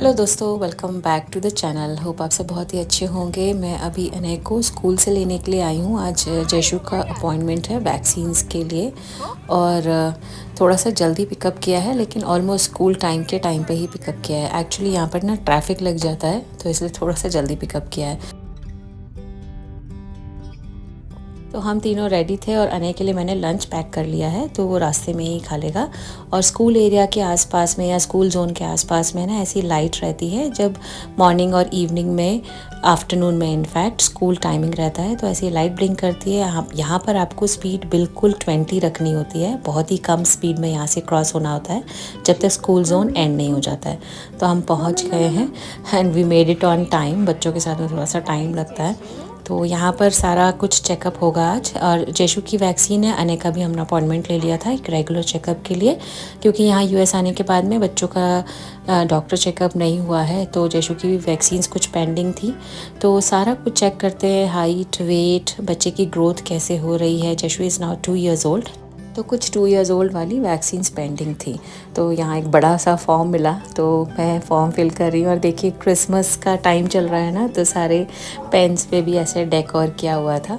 Hello दोस्तों, welcome back to the channel. Hope आप सब बहुत ही अच्छे होंगे। मैं अभी अनय को स्कूल से लेने के लिए आई हूँ। आज जयशु का अपॉइंटमेंट है वैक्सीन्स के लिए और थोड़ा सा जल्दी पिकअप किया है, लेकिन ऑलमोस्ट स्कूल टाइम के टाइम पे ही पिकअप किया है। एक्चुअली यहाँ पर ना ट्रैफिक लग जाता है, तो इसलिए थोड़ा सा जल्दी पिकअप किया है। तो हम तीनों रेडी थे और अनय के लिए मैंने लंच पैक कर लिया है, तो वो रास्ते में ही खा लेगा। और स्कूल एरिया के आसपास में या स्कूल जोन के आसपास में ना ऐसी लाइट रहती है जब मॉर्निंग और इवनिंग में, आफ्टरनून में इनफैक्ट स्कूल टाइमिंग रहता है, तो ऐसी लाइट ब्लिंक करती है। यहाँ पर आपको स्पीड बिल्कुल 20 रखनी होती है। बहुत ही कम स्पीड में यहाँ से क्रॉस होना होता है जब तक स्कूल जोन एंड नहीं हो जाता है। तो हम पहुँच गए हैं and we made it on time. बच्चों के साथ में थोड़ा सा टाइम लगता है। तो यहाँ पर सारा कुछ चेकअप होगा आज। और जयशु की वैक्सीन है, अनय का भी हमने अपॉइंटमेंट ले लिया था एक रेगुलर चेकअप के लिए, क्योंकि यहाँ यूएस आने के बाद में बच्चों का डॉक्टर चेकअप नहीं हुआ है, तो जयशु की भी वैक्सीन्स कुछ पेंडिंग थी। तो सारा कुछ चेक करते हैं, हाइट, वेट, बच्चे की ग्रोथ कैसे हो रही है। जयशु इज़ नाउ 2 years old, तो कुछ 2 years old वाली वैक्सीन्स पेंडिंग थी। तो यहाँ एक बड़ा सा फॉर्म मिला, तो मैं फॉर्म फिल कर रही हूँ। और देखिए क्रिसमस का टाइम चल रहा है ना, तो सारे पेन्स पे भी ऐसे डेकोर किया हुआ था।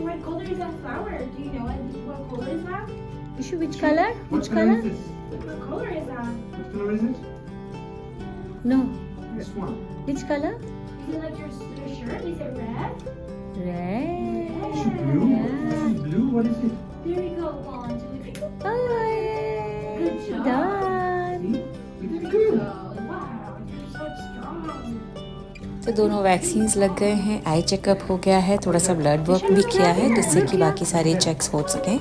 What color is that flower? Do you know what color is that? Ishu, which color? What color is this? What color is that? What color is it? No. This one. Which color? Is it like your shirt? Is it red? Red. Is it blue? This is blue. What is it? There we go. 1, 2, 3. Oh, Good job. done. See? You did good. Wow, you're so strong. तो दोनों vaccines लग गए हैं, eye checkup हो गया है, थोड़ा सा ब्लड वर्क भी किया है जिससे कि बाकी सारे चेक्स हो सकें।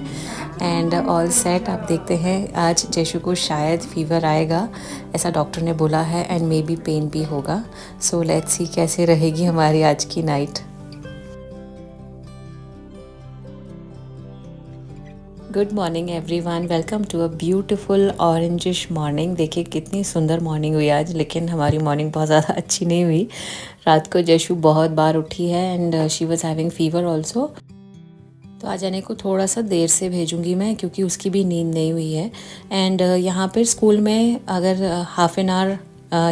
And all set. आप देखते हैं आज जयशु को शायद फीवर आएगा, ऐसा डॉक्टर ने बोला है, एंड मे बी पेन भी होगा। सो लेट्स सी कैसे रहेगी हमारी आज की night. Good morning everyone, welcome to a beautiful orangish morning. देखिए कितनी सुंदर मॉर्निंग हुई आज, लेकिन हमारी मॉर्निंग बहुत ज़्यादा अच्छी नहीं हुई। रात को जयशु बहुत बार उठी है and she was having fever also. तो आज अनय को थोड़ा सा देर से भेजूंगी मैं, क्योंकि उसकी भी नींद नहीं हुई है। एंड यहाँ पर स्कूल में अगर हाफ एन आवर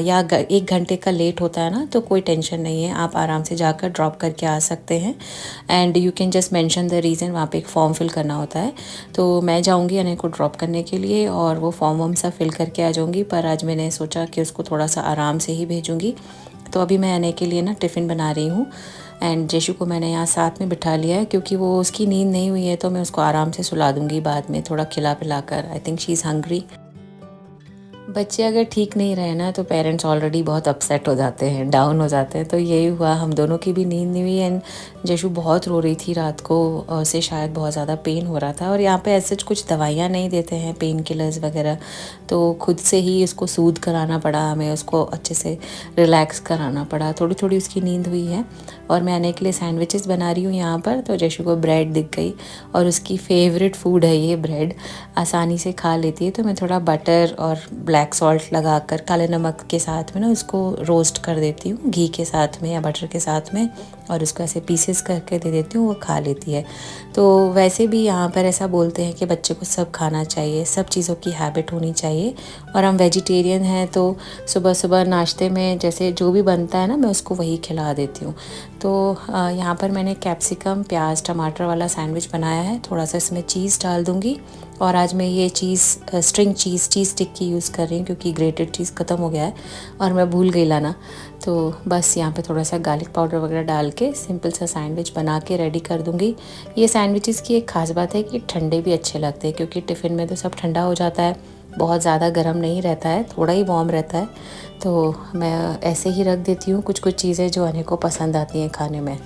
या 1 घंटे का लेट होता है ना, तो कोई टेंशन नहीं है, आप आराम से जाकर ड्रॉप करके आ सकते हैं। And you can just mention the reason. वहाँ पे एक फॉर्म फिल करना होता है, तो मैं जाऊँगी अनय को ड्रॉप करने के लिए और वो फॉर्म वॉर्म सा फिल करके आ जाऊँगी। पर आज मैंने सोचा कि उसको थोड़ा सा आराम से ही भेजूँगी। तो अभी मैं अनय के लिए ना टिफ़िन बना रही हूँ एंड जयशु को मैंने यहाँ साथ में बिठा लिया है, क्योंकि वो उसकी नींद नहीं हुई है, तो मैं उसको आराम से सुला दूँगी बाद में, थोड़ा खिला पिला कर। I think she is hungry. बच्चे अगर ठीक नहीं रहे ना, तो पेरेंट्स ऑलरेडी बहुत अपसेट हो जाते हैं, डाउन हो जाते हैं। तो यही हुआ, हम दोनों की भी नींद नहीं हुई एंड जयशु बहुत रो रही थी रात को, से शायद बहुत ज़्यादा पेन हो रहा था। और यहाँ पे ऐसे कुछ दवाइयाँ नहीं देते हैं, पेन किलर्स वगैरह, तो खुद से ही उसको सूद कराना पड़ा हमें, उसको अच्छे से रिलैक्स कराना पड़ा। थोड़ी थोड़ी उसकी नींद हुई है। और मैं अनय के लिए सैंडविचेस बना रही हूँ यहाँ पर। तो जयशु को ब्रेड दिख गई और उसकी फेवरेट फूड है ये ब्रेड, आसानी से खा लेती है। तो मैं थोड़ा बटर और ब्लैक सॉल्ट लगाकर काले नमक के साथ में ना उसको रोस्ट कर देती हूँ, घी के साथ में या बटर के साथ में, और उसको ऐसे पीसेस करके दे देती हूँ, वो खा लेती है। तो वैसे भी यहाँ पर ऐसा बोलते हैं कि बच्चे को सब खाना चाहिए, सब चीज़ों की हैबिट होनी चाहिए। और हम वेजिटेरियन हैं, तो सुबह सुबह नाश्ते में जैसे जो भी बनता है ना, मैं उसको वही खिला देती हूँ। तो यहाँ पर मैंने कैप्सिकम, प्याज, टमाटर वाला सैंडविच बनाया है। थोड़ा सा इसमें चीज़ डाल दूँगी। और आज मैं ये स्ट्रिंग चीज़ स्टिक की यूज़ कर रही हूँ, क्योंकि ग्रेटेड चीज़ ख़त्म हो गया है और मैं भूल गई लाना। तो बस यहाँ पे थोड़ा सा गार्लिक पाउडर वगैरह डाल के सिंपल सा सैंडविच बना के रेडी कर दूँगी। ये सैंडविचेस की एक ख़ास बात है कि ठंडे भी अच्छे लगते हैं, क्योंकि टिफ़िन में तो सब ठंडा हो जाता है, बहुत ज़्यादा गर्म नहीं रहता है, थोड़ा ही वार्म रहता है। तो मैं ऐसे ही रख देती हूँ कुछ कुछ चीज़ें जो अनय को पसंद आती हैं खाने में।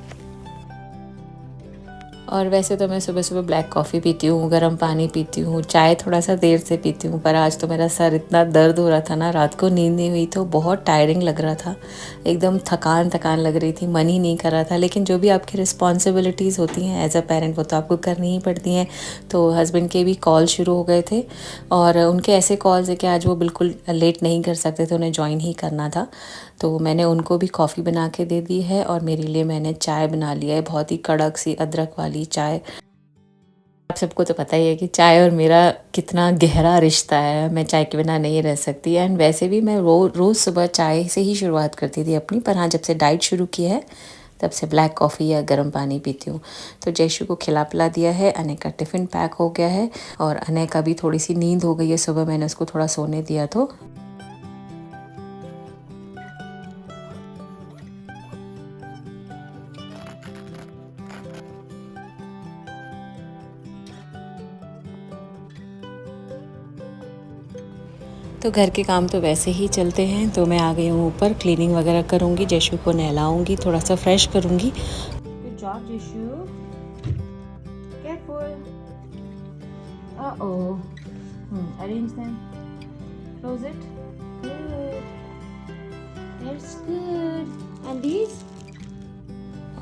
और वैसे तो मैं सुबह सुबह ब्लैक कॉफ़ी पीती हूँ, गर्म पानी पीती हूँ, चाय थोड़ा सा देर से पीती हूँ, पर आज तो मेरा सर इतना दर्द हो रहा था ना, रात को नींद नहीं हुई तो बहुत टायरिंग लग रहा था, एकदम थकान थकान लग रही थी, मन ही नहीं कर रहा था। लेकिन जो भी आपकी रिस्पॉन्सिबिलिटीज़ होती हैं एज अ पेरेंट वो तो आपको करनी ही पड़ती हैं। तो हस्बैंड के भी कॉल शुरू हो गए थे और उनके ऐसे कॉल्स है कि आज वो बिल्कुल लेट नहीं कर सकते थे, उन्हें ज्वाइन ही करना था। तो मैंने उनको भी कॉफ़ी बना के दे दी है और मेरे लिए मैंने चाय बना लिया है, बहुत ही कड़क सी अदरक वाली चाय। आप सबको तो पता ही है कि चाय और मेरा कितना गहरा रिश्ता है, मैं चाय के बिना नहीं रह सकती। एंड वैसे भी मैं रोज़ सुबह चाय से ही शुरुआत करती थी अपनी, पर हाँ जब से डाइट शुरू की है तब से ब्लैक कॉफ़ी या गर्म पानी पीती हूँ। तो जयशु को खिला पिला दिया है, अने का टिफ़िन पैक हो गया है और अने का भी थोड़ी सी नींद हो गई है, सुबह मैंने उसको थोड़ा सोने दिया। तो घर के काम तो वैसे ही चलते हैं, तो मैं आ गई हूँ ऊपर, क्लीनिंग वगैरह करूँगी, जयशु को नहलाऊँगी, थोड़ा सा फ्रेश करूँगी। Good job, Jishu. Careful. Uh-oh. Arrange them. Close it. Good. That's good. And these?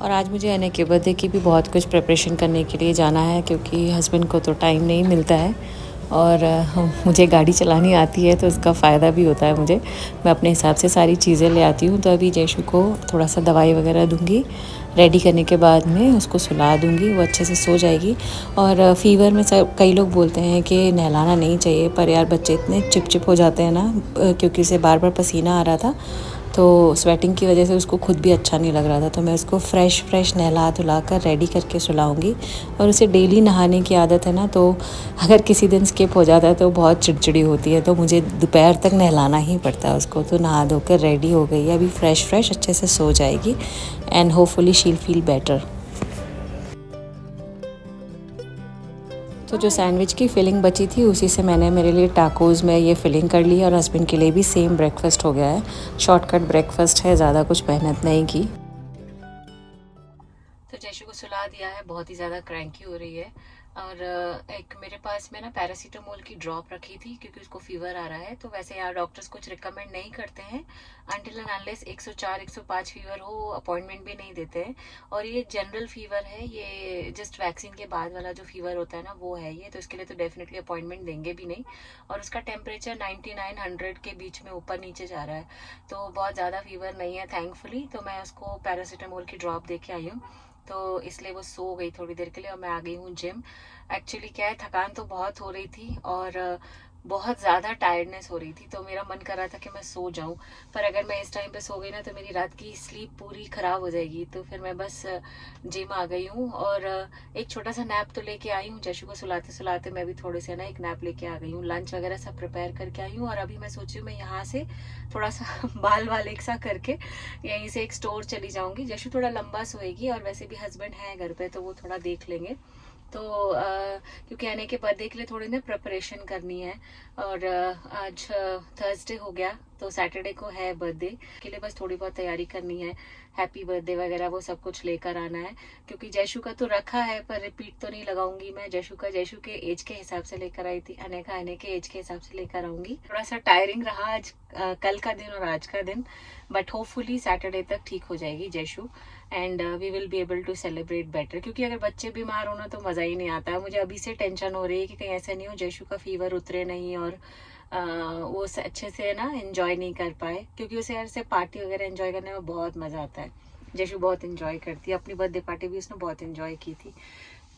और आज मुझे अने के बर्थडे की भी बहुत कुछ प्रिपरेशन करने के लिए जाना है, क्योंकि हस्बैंड को तो टाइम नहीं मिलता है और मुझे गाड़ी चलानी आती है तो उसका फ़ायदा भी होता है मुझे। मैं अपने हिसाब से सारी चीज़ें ले आती हूँ। तो अभी जयशु को थोड़ा सा दवाई वगैरह दूँगी, रेडी करने के बाद में उसको सुला दूँगी, वो अच्छे से सो जाएगी। और फ़ीवर में सब कई लोग बोलते हैं कि नहलाना नहीं चाहिए, पर यार बच्चे इतने चिपचिप हो जाते हैं ना, क्योंकि उसे बार बार पसीना आ रहा था तो स्वेटिंग की वजह से उसको खुद भी अच्छा नहीं लग रहा था। तो मैं उसको फ्रेश नहला धुला कर रेडी करके सुलाऊंगी। और उसे डेली नहाने की आदत है ना, तो अगर किसी दिन स्किप हो जाता है तो बहुत चिड़चिड़ी होती है, तो मुझे दोपहर तक नहलाना ही पड़ता है उसको। तो नहा धोकर रेडी हो गई है, अभी फ्रेश अच्छे से सो जाएगी and hopefully she will feel better. तो जो सैंडविच की फिलिंग बची थी उसी से मैंने मेरे लिए टाकोज़ में ये फिलिंग कर ली और हस्बैंड के लिए भी सेम ब्रेकफास्ट हो गया है। शॉर्टकट ब्रेकफास्ट है, ज़्यादा कुछ मेहनत नहीं की। तो जयशु को सुला दिया है, बहुत ही ज़्यादा क्रैंकी हो रही है। और एक मेरे पास में ना पैरासीटामोल की ड्रॉप रखी थी, क्योंकि उसको फीवर आ रहा है। तो वैसे यार डॉक्टर्स कुछ रिकमेंड नहीं करते हैं अनटिल एंड अनलेस 104 105 फीवर हो, अपॉइंटमेंट भी नहीं देते हैं। और ये जनरल फीवर है, ये जस्ट वैक्सीन के बाद वाला जो फीवर होता है ना वो है ये, तो इसके लिए तो डेफिनेटली अपॉइंटमेंट देंगे भी नहीं। और उसका टेम्परेचर 99-100 के बीच में ऊपर नीचे जा रहा है, तो बहुत ज़्यादा फीवर नहीं है थैंकफुली। तो मैं उसको पैरासीटामोल की ड्रॉप दे के आई हूँ, तो इसलिए वो सो गई थोड़ी देर के लिए और मैं आ गई हूँ जिम। एक्चुअली क्या है, थकान तो बहुत हो रही थी और बहुत ज़्यादा टायर्डनेस हो रही थी, तो मेरा मन कर रहा था कि मैं सो जाऊं। पर अगर मैं इस टाइम पे सो गई ना तो मेरी रात की स्लीप पूरी ख़राब हो जाएगी। तो फिर मैं बस जिम आ गई हूँ और एक छोटा सा नैप तो लेके आई हूँ। जशु को सुलाते सुलाते मैं भी थोड़े से ना एक नैप लेके आ गई हूँ, लंच वगैरह सब प्रिपेयर करके आई हूँ। और अभी मैं सोची हूँ मैं यहाँ से थोड़ा सा बाल वाल एक सा करके यहीं से एक स्टोर चली जाऊँगी। जशु थोड़ा लंबा सोएगी और वैसे भी हस्बैंड है घर पे तो वो थोड़ा देख लेंगे। तो क्योंकि आने के बर्थडे के लिए थोड़ी ना प्रिपरेशन करनी है। और आज थर्सडे हो गया तो सैटरडे को है बर्थडे के लिए, बस थोड़ी बहुत तैयारी करनी है, हैप्पी बर्थडे वगैरह वो सब कुछ लेकर आना है। क्योंकि जयशु का तो रखा है पर रिपीट तो नहीं लगाऊंगी मैं। जयशु के एज के हिसाब से लेकर आई थी, अने के एज के हिसाब से लेकर आऊंगी। थोड़ा सा टायरिंग रहा आज कल का दिन और आज का दिन, बट होपफुली सैटरडे तक ठीक हो जाएगी जयशु and we will be able to celebrate better. क्योंकि अगर बच्चे बीमार होना तो मज़ा ही नहीं आता है। मुझे अभी से टेंशन हो रही है कि कहीं ऐसा नहीं हो जयशु का फीवर उतरे नहीं और वो अच्छे से ना एंजॉय नहीं कर पाए। क्योंकि उसे यार से पार्टी वगैरह एंजॉय करने में बहुत मज़ा आता है। जयशु बहुत एंजॉय करती है, अपनी बर्थडे पार्टी भी उसने बहुत एंजॉय की थी।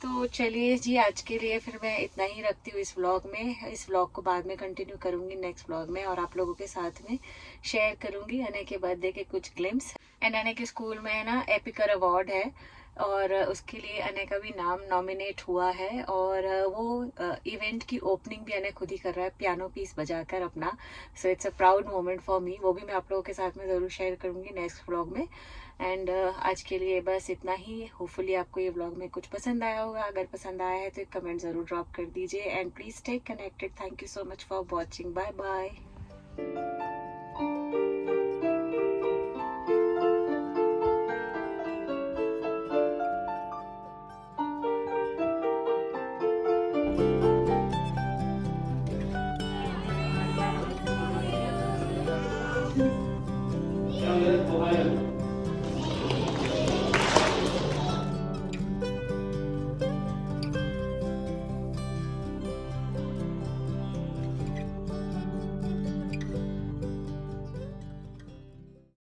तो चलिए जी, आज के लिए फिर मैं इतना ही रखती हूँ इस व्लॉग में। इस व्लॉग को बाद में कंटिन्यू करूँगी नेक्स्ट व्लॉग में और आप लोगों के साथ में शेयर करूँगी अने के बर्थडे के कुछ ग्लिम्स। एंड अने के स्कूल में ना एपिकर अवार्ड है और उसके लिए अने का भी नाम नॉमिनेट हुआ है। और वो इवेंट की ओपनिंग भी अने खुद ही कर रहा है पियानो पीस बजाकर अपना। So it's a proud moment for me. वो भी मैं आप लोगों के साथ में ज़रूर शेयर करूँगी नेक्स्ट व्लॉग में। एंड आज के लिए बस इतना ही। होपफुली आपको ये व्लॉग में कुछ पसंद आया होगा। अगर पसंद आया है तो एक कमेंट ज़रूर ड्रॉप कर दीजिए and please stay connected. Thank you so much for watching. Bye bye. Bye.